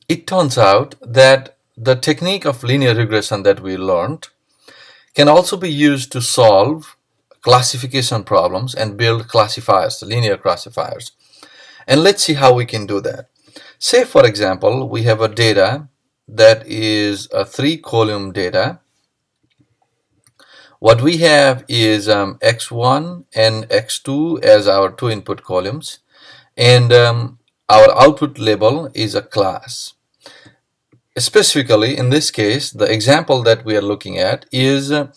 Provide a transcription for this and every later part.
It turns out that the technique of linear regression that we learned can also be used to solve classification problems and build classifiers, linear classifiers. And let's see how we can do that. Say, for example, we have a data that is a 3-column data. What we have is x1 and x2 as our 2 input columns, and our output label is a class. Specifically, in this case, the example that we are looking at is a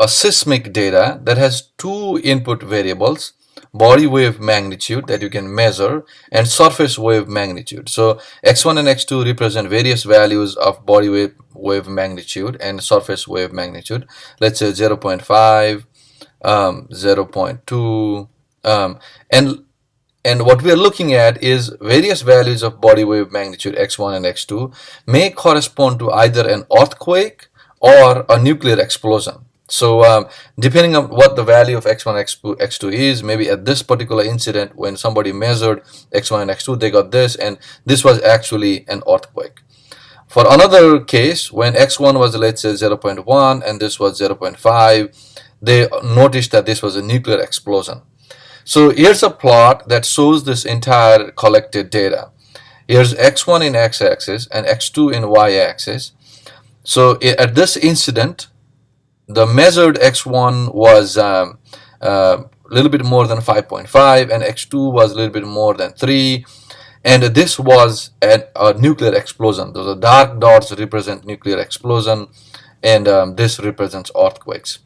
seismic data that has 2 input variables, body wave magnitude that you can measure and surface wave magnitude. So x1 and x2 represent various values of body wave magnitude and surface wave magnitude. Let's say 0.5, 0.2, and what we are looking at is various values of body wave magnitude x1 and x2 may correspond to either an earthquake or a nuclear explosion. So depending on what the value of x1 and x2 is, maybe at this particular incident when somebody measured x1 and x2, they got this, and this was actually an earthquake. For another case, when x1 was, let's say, 0.1 and this was 0.5, they noticed that this was a nuclear explosion. So here's a plot that shows this entire collected data. Here's x1 in x-axis and x2 in y-axis. So at this incident, the measured x1 was a little bit more than 5.5 and x2 was a little bit more than 3. And this was a nuclear explosion. Those dark dots represent nuclear explosion, and this represents earthquakes.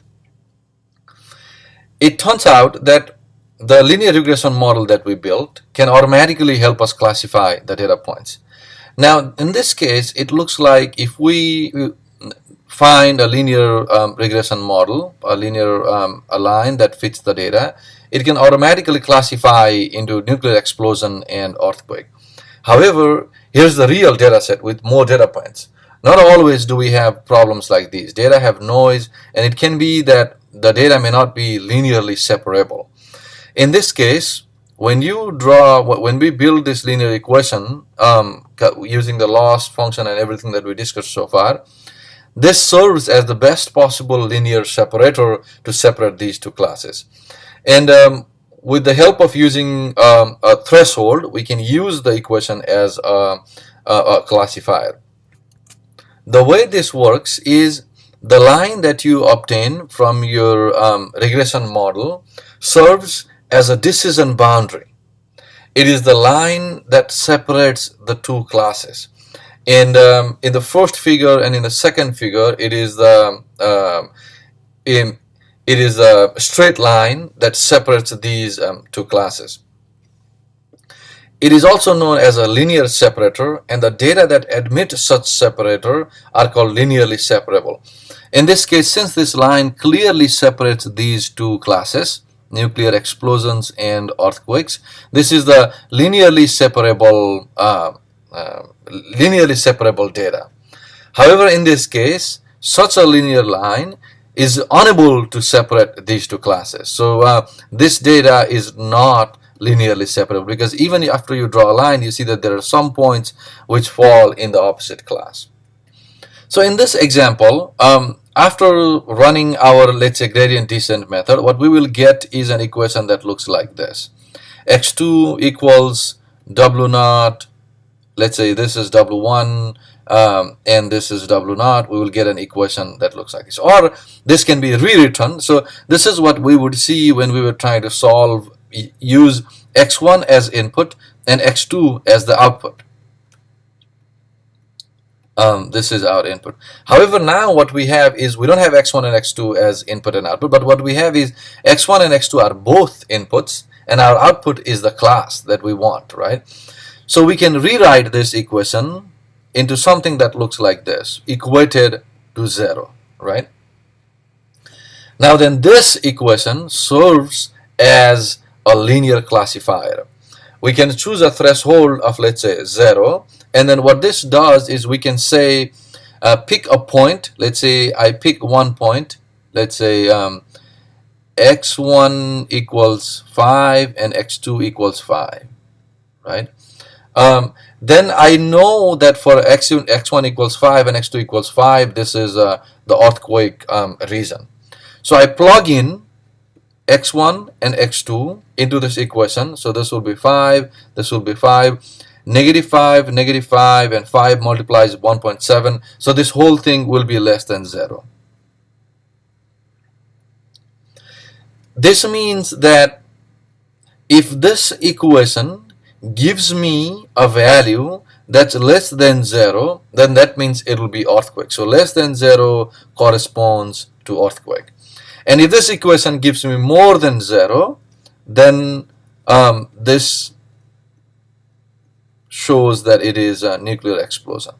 It turns out that the linear regression model that we built can automatically help us classify the data points. Now, in this case, it looks like if we find a linear regression model, a linear a line that fits the data, it can automatically classify into nuclear explosion and earthquake. However, here's the real data set with more data points. Not always do we have problems like these. Data have noise, and it can be that the data may not be linearly separable. In this case, when we build this linear equation using the loss function and everything that we discussed so far, this serves as the best possible linear separator to separate these two classes. And with the help of using a threshold, we can use the equation as a classifier. The way this works is the line that you obtain from your regression model serves as a decision boundary. It is the line that separates the two classes. And in the first figure and in the second figure, it is a straight line that separates these two classes. It is also known as a linear separator, and the data that admit such separator are called linearly separable. In this case, since this line clearly separates these two classes, nuclear explosions and earthquakes, this is the linearly separable data. However, in this case, such a linear line is unable to separate these two classes. So this data is not linearly separable, because even after you draw a line, you see that there are some points which fall in the opposite class. So in this example, after running our, let's say, gradient descent method, what we will get is an equation that looks like this. x2 equals w naught, let's say this is w1, and this is w naught. We will get an equation that looks like this. Or this can be rewritten. So this is what we would see when we were trying to solve, use x1 as input and x2 as the output. This is our input. However, now what we have is we don't have x1 and x2 as input and output, but what we have is x1 and x2 are both inputs, and our output is the class that we want, right? So we can rewrite this equation into something that looks like this, equated to 0, right? Now then, this equation serves as a linear classifier. We can choose a threshold of, let's say, 0, and then what this does is we can say, pick a point. Let's say I pick one point. Let's say x1 equals 5 and x2 equals 5, right? then I know that for x1 equals 5 and x2 equals 5, this is the earthquake region. So I plug in x1 and x2 into this equation. So this will be 5, this will be 5, negative 5, and 5 multiplies 1.7. So this whole thing will be less than 0. This means that if this equation gives me a value that's less than 0, then that means it will be earthquake. So less than 0 corresponds to earthquake. And if this equation gives me more than 0, then this shows that it is a nuclear explosion.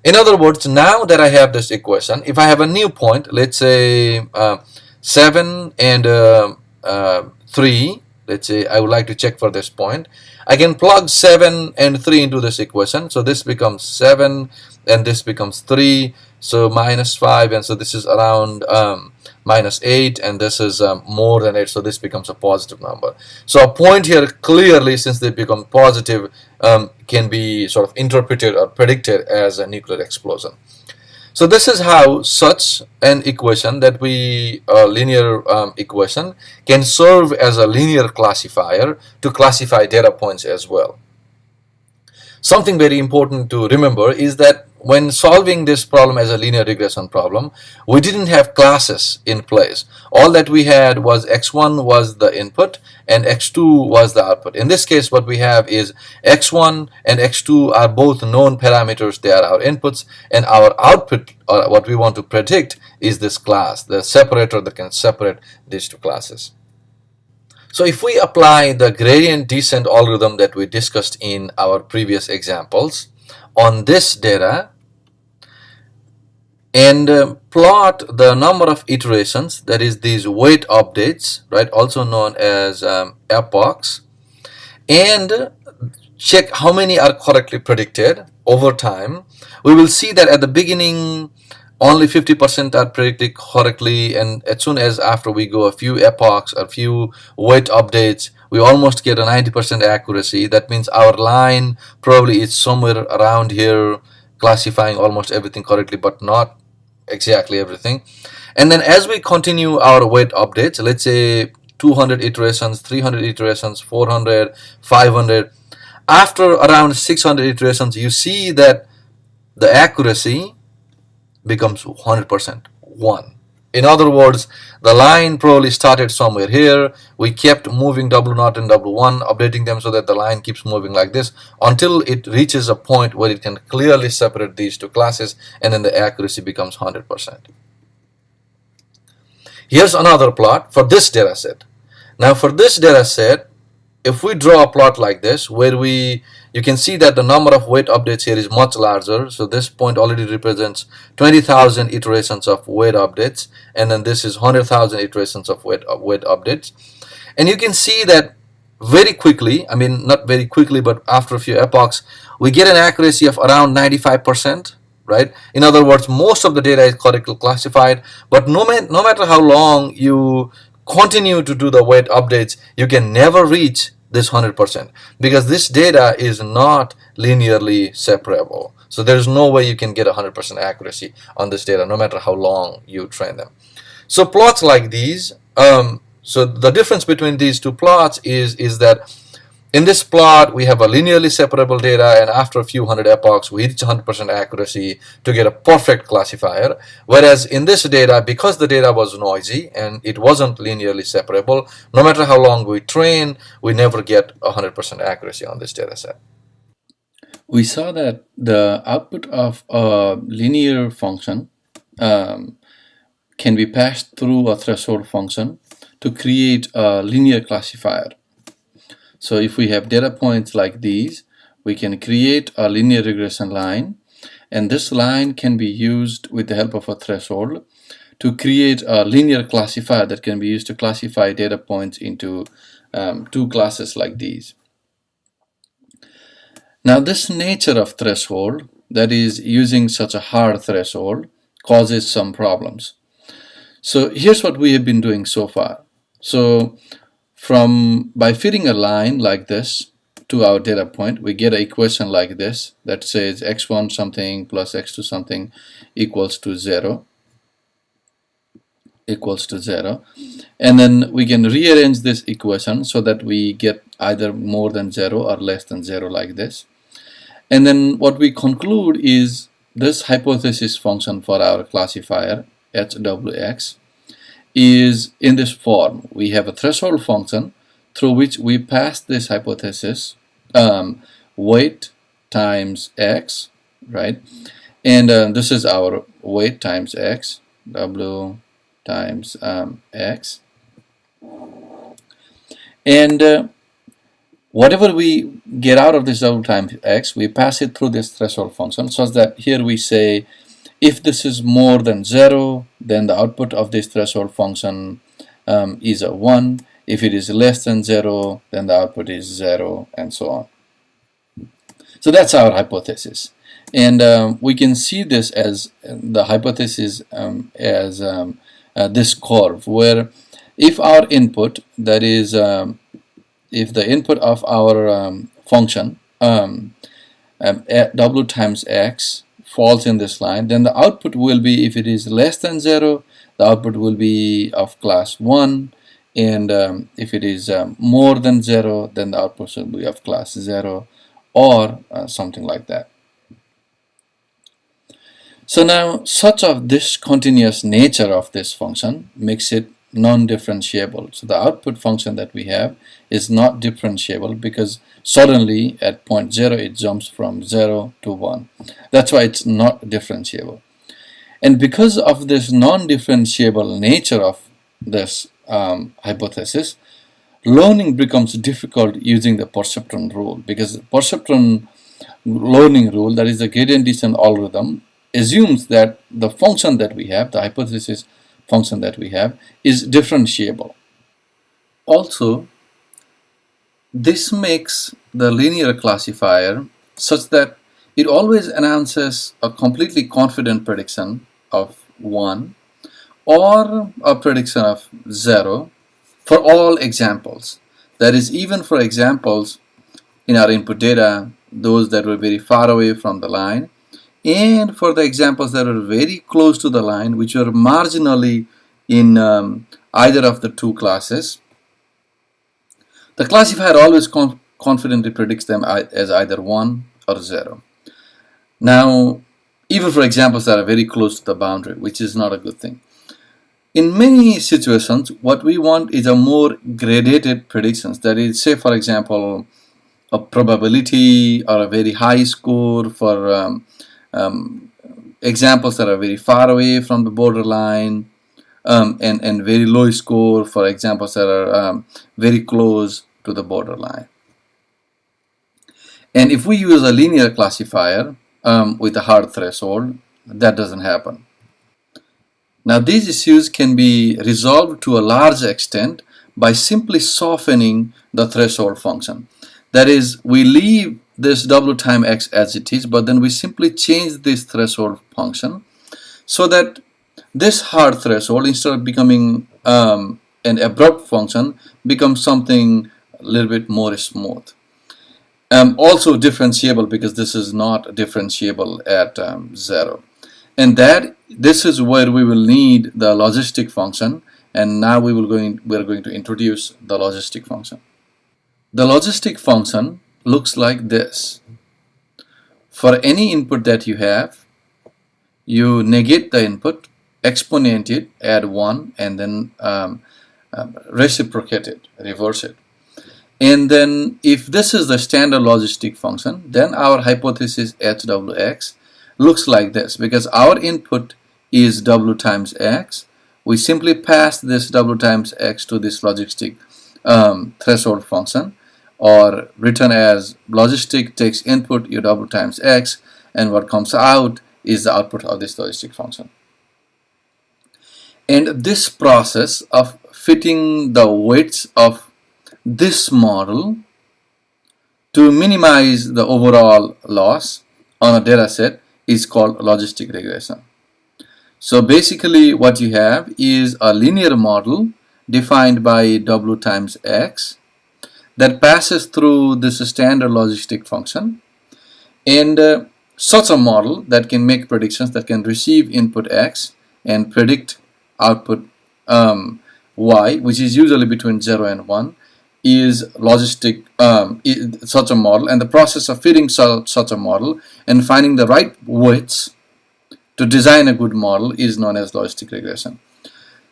In other words, now that I have this equation, if I have a new point, let's say 7 and 3, let's say I would like to check for this point, I can plug 7 and 3 into this equation. So this becomes 7 and this becomes 3, so minus 5, and so this is around minus 8, and this is more than 8, so this becomes a positive number. So a point here clearly, since they become positive, can be sort of interpreted or predicted as a nuclear explosion. So this is how such an equation that linear equation can serve as a linear classifier to classify data points as well. Something very important to remember is that when solving this problem as a linear regression problem, we didn't have classes in place. All that we had was x1 was the input and x2 was the output. In this case, what we have is x1 and x2 are both known parameters. They are our inputs, and our output, or what we want to predict, is this class, the separator that can separate these two classes. So if we apply the gradient descent algorithm that we discussed in our previous examples on this data and plot the number of iterations, that is these weight updates, right, also known as epochs, and check how many are correctly predicted over time, we will see that at the beginning only 50% are predicted correctly, and as soon as after we go a few epochs, a few weight updates, we almost get a 90% accuracy. That means our line probably is somewhere around here, classifying almost everything correctly, but not exactly everything. And then as we continue our weight updates, let's say 200 iterations, 300 iterations, 400, 500, after around 600 iterations, you see that the accuracy becomes 100%, 1. In other words, the line probably started somewhere here. We kept moving W0 and W1, updating them so that the line keeps moving like this until it reaches a point where it can clearly separate these two classes, and then the accuracy becomes 100%. Here's another plot for this data set. Now for this data set, if we draw a plot like this, where you can see that the number of weight updates here is much larger. So this point already represents 20,000 iterations of weight updates, and then this is 100,000 iterations of weight updates. And you can see that very quickly, I mean not very quickly, but after a few epochs, we get an accuracy of around 95%, right? In other words, most of the data is correctly classified, but no matter how long you continue to do the weight updates, you can never reach this 100% because this data is not linearly separable. So there's no way you can get 100% accuracy on this data no matter how long you train them. So plots like these, so the difference between these two plots is that in this plot we have a linearly separable data, and after a few hundred epochs we reach 100% accuracy to get a perfect classifier, whereas in this data, because the data was noisy and it wasn't linearly separable, no matter how long we train, we never get 100% accuracy on this data set. We saw that the output of a linear function can be passed through a threshold function to create a linear classifier. So if we have data points like these, we can create a linear regression line, and this line can be used with the help of a threshold to create a linear classifier that can be used to classify data points into two classes like these. Now this nature of threshold, that is using such a hard threshold, causes some problems. So here's what we have been doing so far. So by fitting a line like this to our data point, we get an equation like this that says x1 something plus x2 something equals to 0. And then we can rearrange this equation so that we get either more than 0 or less than 0 like this. And then what we conclude is this hypothesis function for our classifier HWX is in this form. We have a threshold function through which we pass this hypothesis weight times x, right? And this is our weight times x, W times x. And whatever we get out of this W times x, we pass it through this threshold function, such that here we say if this is more than 0, then the output of this threshold function is a 1. If it is less than 0, then the output is 0, and so on. So that's our hypothesis. And we can see this as the hypothesis as this curve, where if our input, that is, if the input of our function W times x falls in this line, then the output will be, if it is less than 0, the output will be of class 1, and if it is more than 0, then the output will be of class 0, or something like that. So now such of this continuous nature of this function makes it non-differentiable. So the output function that we have is not differentiable, because suddenly at point 0 it jumps from 0 to 1. That's why it's not differentiable. And because of this non-differentiable nature of this hypothesis, learning becomes difficult using the perceptron rule, because the perceptron learning rule, that is the gradient descent algorithm, assumes that the function that we have, the hypothesis function that we have, is differentiable. Also, this makes the linear classifier such that it always announces a completely confident prediction of 1 or a prediction of 0 for all examples. That is, even for examples in our input data, those that were very far away from the line, and for the examples that are very close to the line, which are marginally in either of the two classes, the classifier always confidently predicts them as either 1 or 0. Now, even for examples that are very close to the boundary, which is not a good thing. In many situations, what we want is a more gradated predictions. That is, say for example, a probability or a very high score for examples that are very far away from the borderline, and very low score for examples that are very close to the borderline. And if we use a linear classifier with a hard threshold, that doesn't happen. Now these issues can be resolved to a large extent by simply softening the threshold function. That is, we leave this W times x as it is, but then we simply change this threshold function so that this hard threshold, instead of becoming an abrupt function, becomes something a little bit more smooth. Also differentiable, because this is not differentiable at 0. And this is where we will need the logistic function, and now we are going to introduce the logistic function. The logistic function looks like this. For any input that you have, you negate the input, exponent it, add 1, and then reciprocate it, reverse it. And then if this is the standard logistic function, then our hypothesis HWX looks like this, because our input is W times x. We simply pass this W times x to this logistic threshold function, or written as logistic takes input U W times x, and what comes out is the output of this logistic function. And this process of fitting the weights of this model to minimize the overall loss on a data set is called logistic regression. So basically what you have is a linear model defined by W times x that passes through this standard logistic function, and such a model that can make predictions, that can receive input x and predict output y, which is usually between 0 and 1, is logistic, such a model. And the process of fitting such a model and finding the right weights to design a good model is known as logistic regression.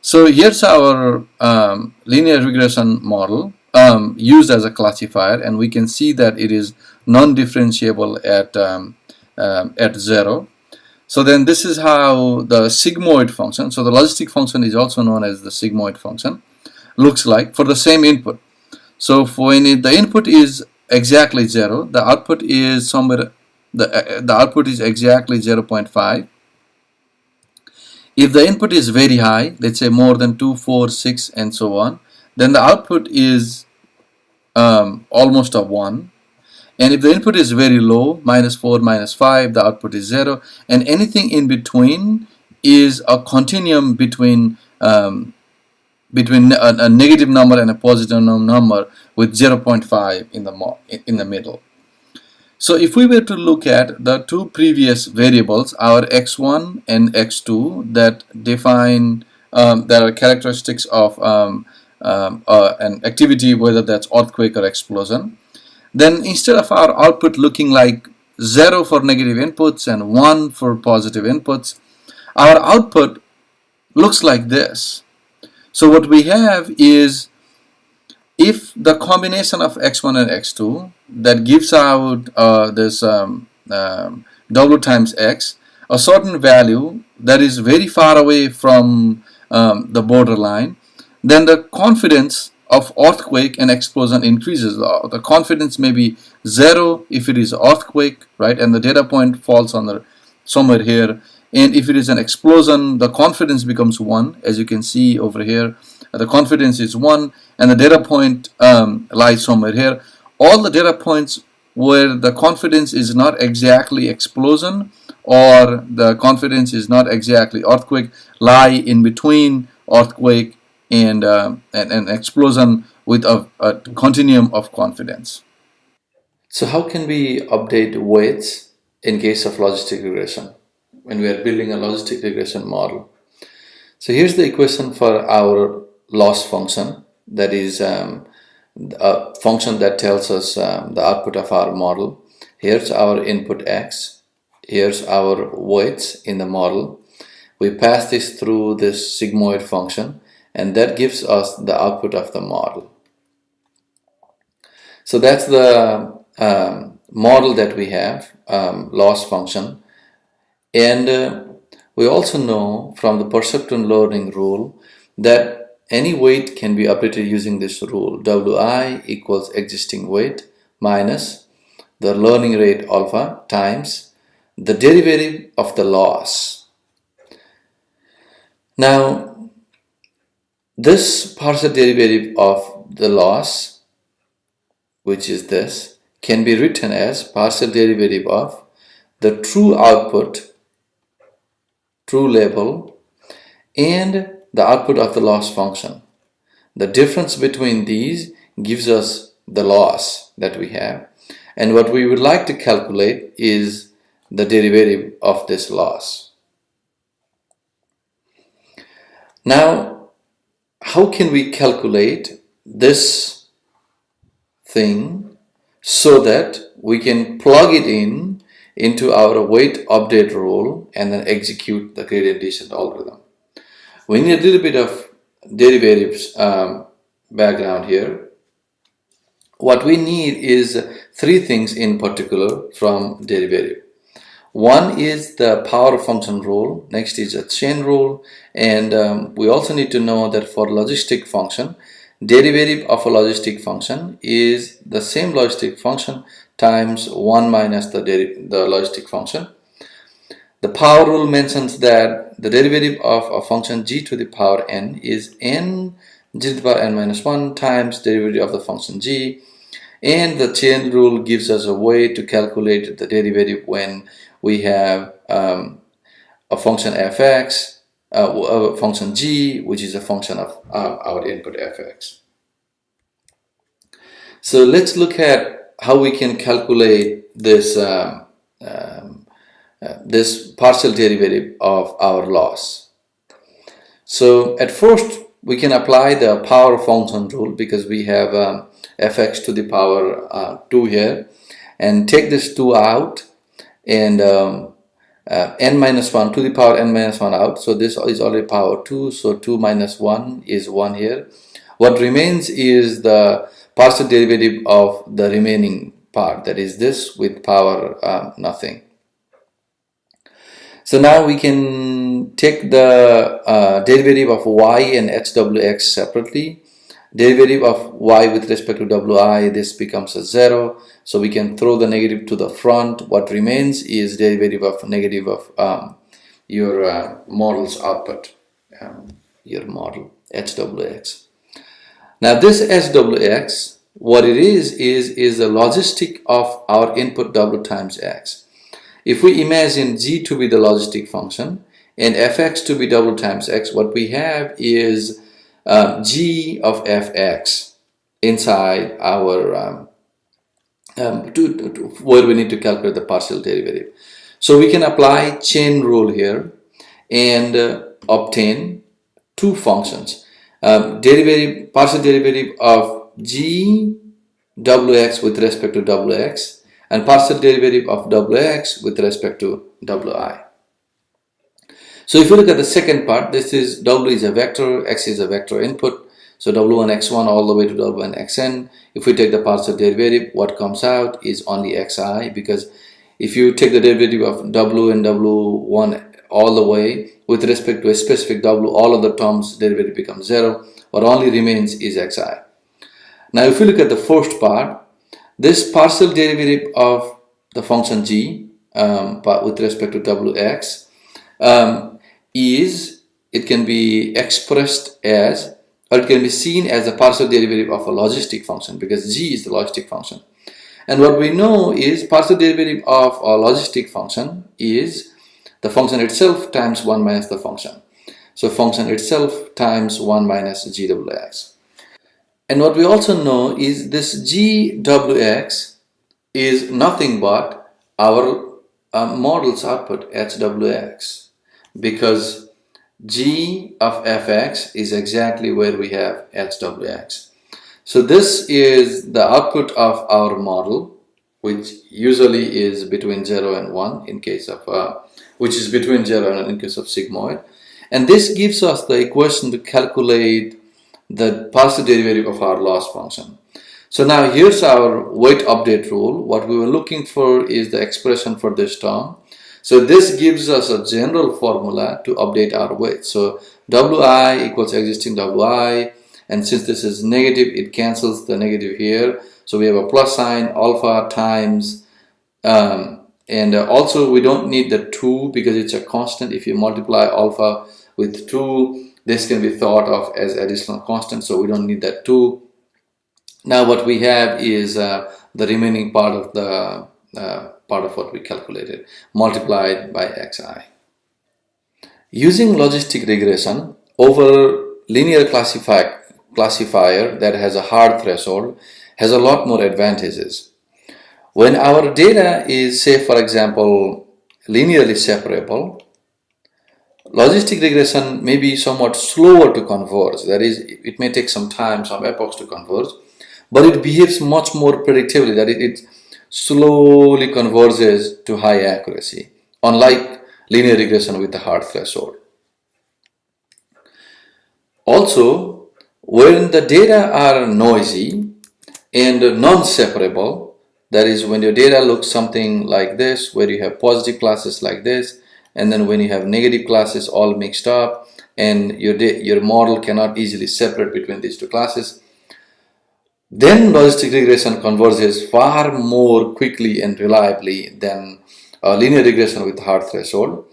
So here's our linear regression model used as a classifier, and we can see that it is non-differentiable at 0. So then this is how the sigmoid function, so the logistic function is also known as the sigmoid function, looks like for the same input. So when the input is exactly 0, the output is somewhere, the output is exactly 0.5. If the input is very high, let's say more than 2, 4, 6, and so on, then the output is almost a 1. And if the input is very low, -4, -5, the output is 0. And anything in between is a continuum between a negative number and a positive number with 0.5 in the middle. So if we were to look at the two previous variables, our x1 and x2, that define that are characteristics of an activity, whether that's earthquake or explosion, then instead of our output looking like 0 for negative inputs and 1 for positive inputs, our output looks like this. So what we have is, if the combination of x1 and x2 that gives out this w times x, a certain value that is very far away from the borderline, then the confidence of earthquake and explosion increases. The confidence may be 0 if it is earthquake, right, and the data point falls on somewhere here. And if it is an explosion, the confidence becomes 1, as you can see over here. The confidence is 1, and the data point lies somewhere here. All the data points where the confidence is not exactly explosion or the confidence is not exactly earthquake lie in between earthquake and an explosion with a continuum of confidence. So how can we update weights in case of logistic regression when we are building a logistic regression model? So here's the equation for our loss function, that is a function that tells us the output of our model. Here's our input x, here's our weights in the model. We pass this through this sigmoid function, and that gives us the output of the model. So that's the model that we have, loss function. And we also know from the perceptron learning rule that any weight can be updated using this rule. Wi equals existing weight minus the learning rate alpha times the derivative of the loss. Now, this partial derivative of the loss, which is this, can be written as partial derivative of the true output, true label, and the output of the loss function. The difference between these gives us the loss that we have, and what we would like to calculate is the derivative of this loss. Now, how can we calculate this thing so that we can plug it into our weight update rule and then execute the gradient descent algorithm? We need a little bit of derivatives background here. What we need is 3 things in particular from derivative. One is the power function rule, next is a chain rule, and we also need to know that for logistic function, derivative of a logistic function is the same logistic function times 1 minus the logistic function. The power rule mentions that the derivative of a function g to the power n is n g to the power n minus 1 times derivative of the function g, and the chain rule gives us a way to calculate the derivative when we have a function fx, a function g, which is a function of our input fx. So let's look at how we can calculate this this partial derivative of our loss. So at first we can apply the power function rule because we have fx to the power 2 here, and take this 2 out, and n minus 1 to the power n minus 1 out. So this is already power 2, so 2 minus 1 is 1 here. What remains is the partial derivative of the remaining part, that is this with power nothing. So now we can take the derivative of y and hwx separately. Derivative of y with respect to wi, this becomes a 0. So we can throw the negative to the front. What remains is derivative of negative of your model's output, your model hwx. Now this hwx, what it is the logistic of our input w times x. If we imagine g to be the logistic function and fx to be w times x, what we have is g of fx inside our where we need to calculate the partial derivative. So we can apply chain rule here and obtain two functions. Partial derivative of g wx with respect to wx, and partial derivative of wx with respect to wi. So if you look at the second part, this is w is a vector, x is a vector input, so w1 x1 all the way to w1 xn. If we take the partial derivative, what comes out is only xi, because if you take the derivative of w and w1 all the way with respect to a specific w, all of the terms derivative becomes 0. What only remains is xi. Now if you look at the first part, this partial derivative of the function g with respect to wx it can be expressed as, or it can be seen as a partial derivative of a logistic function, because g is the logistic function. And what we know is partial derivative of a logistic function is the function itself times 1 minus the function. So function itself times 1 minus gwx. And what we also know is this gwx is nothing but our model's output hwx, because g of fx is exactly where we have hwx. So this is the output of our model, which usually is between 0 and 1 in case of which is between 0 and 1 in case of sigmoid, and this gives us the equation to calculate the partial derivative of our loss function. So now here's our weight update rule. What we were looking for is the expression for this term. So this gives us a general formula to update our weight. So wi equals existing wi, and since this is negative, it cancels the negative here. So we have a plus sign, alpha times, and also we don't need the 2 because it's a constant. If you multiply alpha with 2, this can be thought of as additional constant, so we don't need that 2. Now what we have is the remaining part of the what we calculated multiplied by xi. Using logistic regression over linear classifier that has a hard threshold has a lot more advantages. When our data is, say for example, linearly separable, logistic regression may be somewhat slower to converge. That is, it may take some time, some epochs to converge, but it behaves much more predictably, that it slowly converges to high accuracy, unlike linear regression with the hard threshold. Also, when the data are noisy and non-separable, that is, when your data looks something like this, where you have positive classes like this, and then when you have negative classes all mixed up, and your model cannot easily separate between these two classes, then logistic regression converges far more quickly and reliably than linear regression with hard threshold.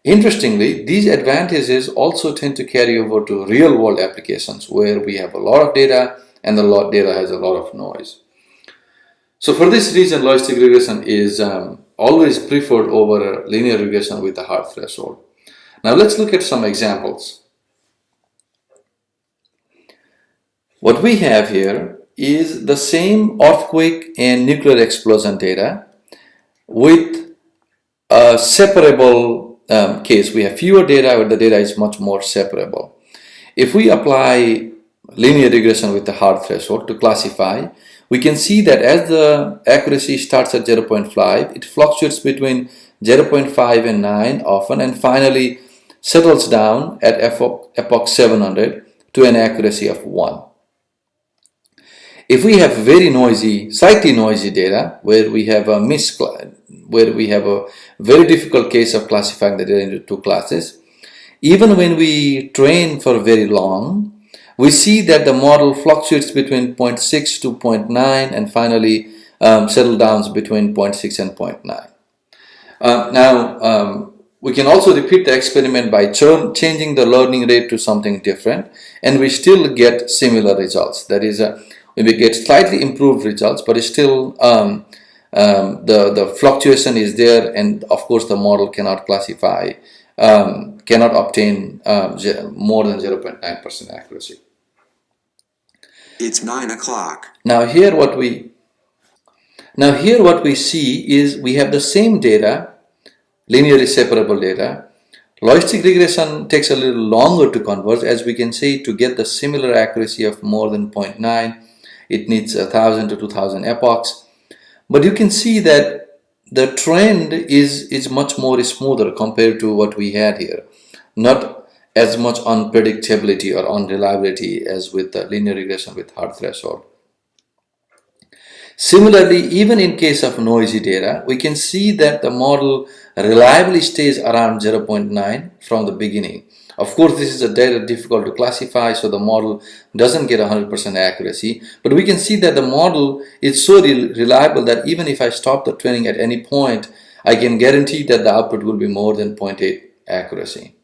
Interestingly, these advantages also tend to carry over to real-world applications where we have a lot of data and the data has a lot of noise. So for this reason, logistic regression is always preferred over linear regression with a hard threshold. Now let's look at some examples. What we have here is the same earthquake and nuclear explosion data with a separable case. We have fewer data, but the data is much more separable. If we apply linear regression with the hard threshold to classify, we can see that as the accuracy starts at 0.5, it fluctuates between 0.5 and 9 often, and finally settles down at epoch 700 to an accuracy of 1. If we have very noisy, slightly noisy data, where we have a very difficult case of classifying the data into two classes, even when we train for very long, we see that the model fluctuates between 0.6 to 0.9 and finally settle down between 0.6 and 0.9. Now, we can also repeat the experiment by changing the learning rate to something different, and we still get similar results. That is, we get slightly improved results, but it's still the fluctuation is there, and of course the model cannot classify, cannot obtain more than 0.9% accuracy. It's 9 o'clock. Now here what we see is we have the same data, linearly separable data. Logistic regression takes a little longer to converge. As we can see, to get the similar accuracy of more than 0.9, it needs 1,000 to 2,000 epochs. But you can see that the trend is much more smoother compared to what we had here. Not as much unpredictability or unreliability as with the linear regression with hard threshold. Similarly, even in case of noisy data, we can see that the model reliably stays around 0.9 from the beginning. Of course, this is a data difficult to classify, so the model doesn't get 100% accuracy. But we can see that the model is so reliable that even if I stop the training at any point, I can guarantee that the output will be more than 0.8 accuracy.